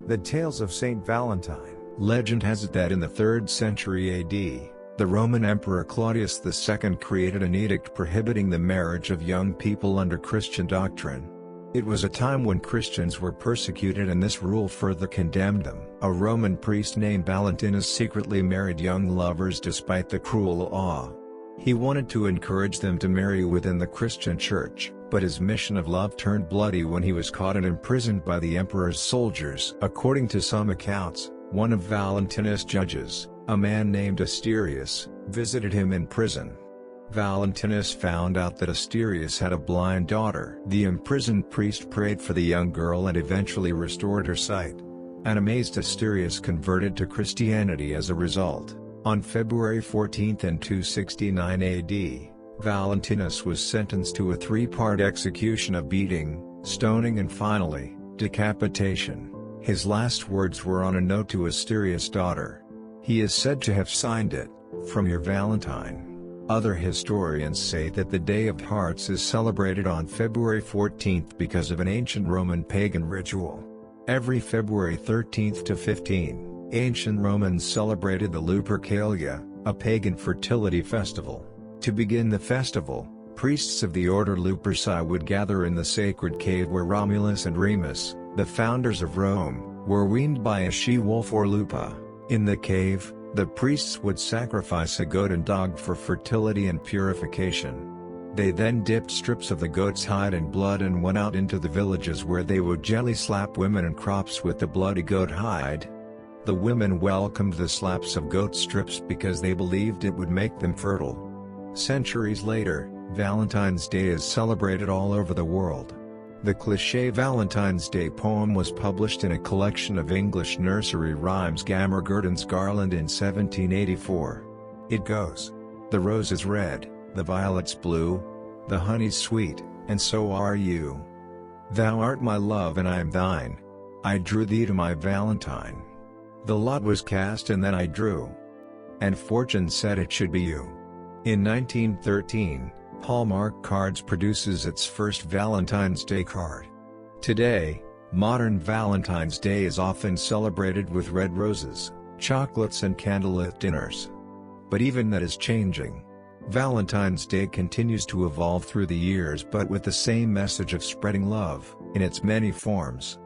The Tales of Saint Valentine. Legend has it that in the 3rd century AD, the Roman Emperor Claudius II created an edict prohibiting the marriage of young people under Christian doctrine. It was a time when Christians were persecuted, and this rule further condemned them. A Roman priest named Valentinus secretly married young lovers despite the cruel law. He wanted to encourage them to marry within the Christian church, but his mission of love turned bloody when he was caught and imprisoned by the emperor's soldiers. According to some accounts, one of Valentinus' judges, a man named Asterius, visited him in prison. Valentinus found out that Asterius had a blind daughter. The imprisoned priest prayed for the young girl and eventually restored her sight. An amazed Asterius converted to Christianity as a result. On February 14 in 269 AD, Valentinus was sentenced to a 3-part execution of beating, stoning and finally, decapitation. His last words were on a note to Asterius' daughter. He is said to have signed it, "From your Valentine." Other historians say that the Day of Hearts is celebrated on February 14 because of an ancient Roman pagan ritual. Every February 13 to 15, ancient Romans celebrated the Lupercalia, a pagan fertility festival. To begin the festival, priests of the order Luperci would gather in the sacred cave where Romulus and Remus, the founders of Rome, were weaned by a she-wolf or lupa. In the cave, the priests would sacrifice a goat and dog for fertility and purification. They then dipped strips of the goat's hide in blood and went out into the villages where they would gently slap women and crops with the bloody goat hide. The women welcomed the slaps of goat strips because they believed it would make them fertile. Centuries later, Valentine's Day is celebrated all over the world. The cliché Valentine's Day poem was published in a collection of English nursery rhymes Gammer Gurdon's Garland in 1784. It goes: "The rose is red, the violet's blue, the honey's sweet, and so are you. Thou art my love and I am thine. I drew thee to my Valentine. The lot was cast and then I drew, and fortune said it should be you." In 1913, Hallmark Cards produces its first Valentine's Day card. Today, modern Valentine's Day is often celebrated with red roses, chocolates and candlelit dinners. But even that is changing. Valentine's Day continues to evolve through the years, but with the same message of spreading love, in its many forms.